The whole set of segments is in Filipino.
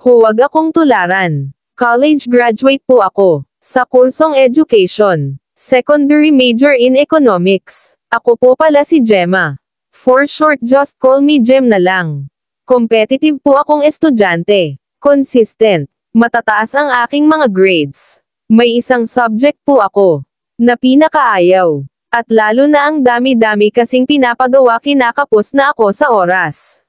Huwag akong tularan. College graduate po ako. Sa kursong education. Secondary major in economics. Ako po pala si Gemma. For short, just call me Gem na lang. Competitive po akong estudyante. Consistent. Matataas ang aking mga grades. May isang subject po ako na pinakaayaw. At lalo na ang dami-dami kasing pinapagawa, kinakapos na ako sa oras.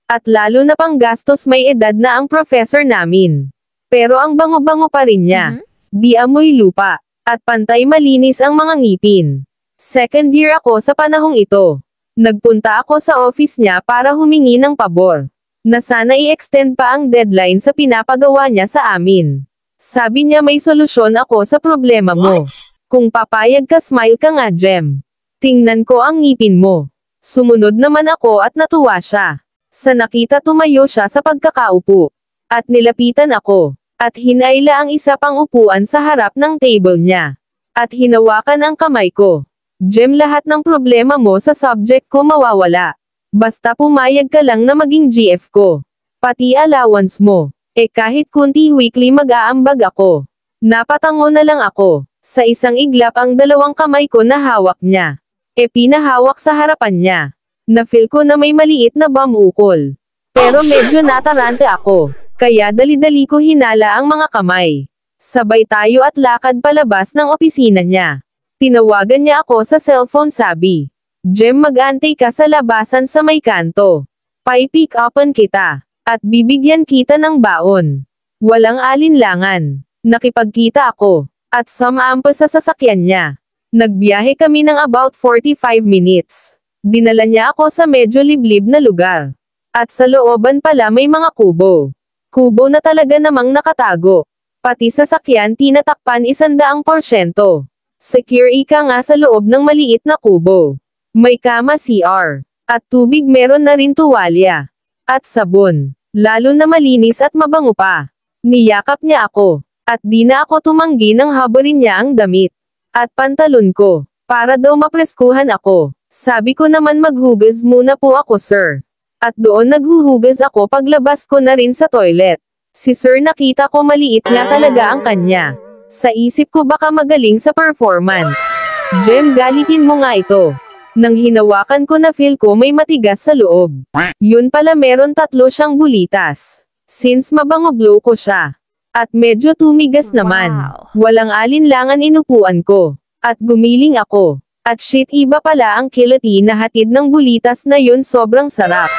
At lalo na pang gastos, may edad na ang professor namin. Pero ang bango-bango pa rin niya. Di amoy lupa. At pantay malinis ang mga ngipin. Second year ako sa panahong ito. Nagpunta ako sa office niya para humingi ng pabor. Na sana i-extend pa ang deadline sa pinapagawa niya sa amin. Sabi niya may solusyon ako sa problema mo. Kung papayag ka, smile ka nga, Gem. Tingnan ko ang ngipin mo. Sumunod naman ako at natuwa siya. Sa nakita, tumayo siya sa pagkakaupo. At nilapitan ako. At hinayla ang isa pang upuan sa harap ng table niya. At hinawakan ang kamay ko. Gem, lahat ng problema mo sa subject ko mawawala. Basta pumayag ka lang na maging GF ko. Pati allowance mo. Kahit kunti weekly mag-aambag ako. Napatango na lang ako. Sa isang iglap ang dalawang kamay ko na hawak niya. Pinahawak sa harapan niya. Na-feel ko na may maliit na bumukol. Pero medyo natarante ako. Kaya dali-dali ko hinala ang mga kamay. Sabay tayo at lakad palabas ng opisina niya. Tinawagan niya ako sa cellphone, sabi, Gem, mag-antay ka sa labasan sa may kanto. Pai-pick upan kita. At bibigyan kita ng baon. Walang alinlangan. Nakipagkita ako. At sumampa sa sasakyan niya. Nagbiyahe kami ng about 45 minutes. Dinala niya ako sa medyo liblib na lugar. At sa looban pala may mga kubo. Kubo na talaga namang nakatago. Pati sasakyan tinatakpan 100%. Secure ka nga sa loob ng maliit na kubo. May kama, CR. At tubig, meron na rin tuwalya. At sabon. Lalo na malinis at mabango pa. Niyakap niya ako. At di na ako tumanggi nang habarin niya ang damit. At pantalon ko. Para daw mapreskuhan ako. Sabi ko naman, maghugas muna po ako, sir. At doon naghuhugas ako, paglabas ko na rin sa toilet. Si sir, nakita ko maliit nga talaga ang kanya. Sa isip ko, baka magaling sa performance. Gem, galitin mo nga ito. Nang hinawakan ko, na feel ko may matigas sa loob. Yun pala, meron 3 siyang bulitas. Since mabango blue ko siya. At medyo tumigas naman. Walang alinlangan, inupuan ko. At gumiling ako. At shit, iba pala ang kilati na hatid ng bulitas na yun, sobrang sarap.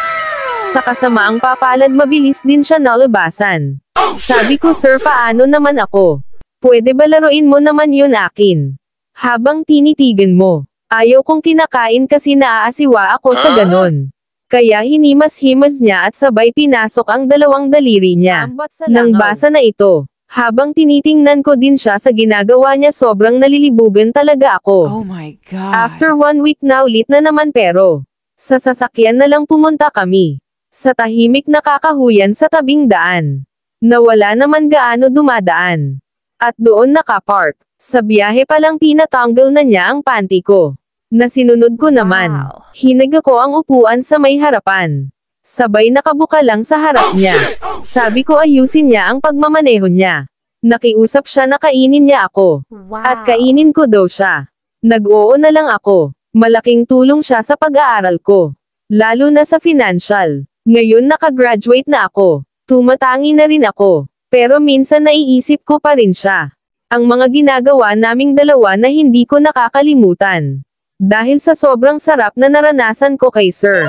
Sa kasamaang papalad, mabilis din siya nalabasan. Sabi ko, sir, paano naman ako? Pwede ba laruin mo naman yun akin? Habang tinitigan mo. Ayaw kong kinakain kasi naaasiwa ako sa ganon. Kaya hinimas-himas niya at sabay pinasok ang 2 daliri niya. Nang basa na ito. Habang tinitingnan ko din siya sa ginagawa niya, sobrang nalilibugan talaga ako. Oh my God. After 1 week na ulit na naman, pero sa sasakyan na lang pumunta kami. Sa tahimik na kakahuyan sa tabing daan. Na wala naman gaano dumadaan. At doon nakapark. Sa biyahe palang pinatanggal na niya ang panty ko. Na sinunod ko naman. Hinag ko ang upuan sa may harapan. Sabay nakabuka lang sa harap niya. Sabi ko ayusin niya ang pagmamaneho niya. Nakiusap siya na kainin niya ako. At kainin ko daw siya. Nag-oo na lang ako. Malaking tulong siya sa pag-aaral ko. Lalo na sa financial. Ngayon nakagraduate na ako. Tumatangi na rin ako. Pero minsan naiisip ko pa rin siya. Ang mga ginagawa naming dalawa na hindi ko nakakalimutan. Dahil sa sobrang sarap na naranasan ko kay sir.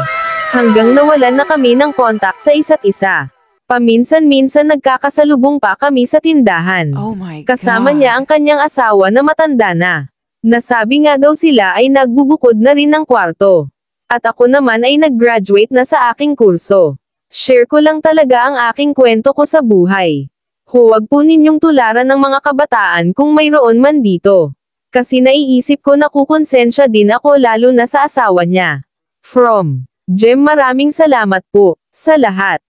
Hanggang nawalan na kami ng kontak sa isa't isa. Paminsan-minsan nagkakasalubong pa kami sa tindahan. Oh my God. Kasama niya ang kanyang asawa na matanda na. Nasabi nga daw sila ay nagbubukod na rin ng kwarto. At ako naman ay nag-graduate na sa aking kurso. Share ko lang talaga ang aking kwento ko sa buhay. Huwag po ninyong tularan ng mga kabataan kung mayroon man dito. Kasi naiisip ko na kukonsensya din ako, lalo na sa asawa niya. From Gem, maraming salamat po sa lahat.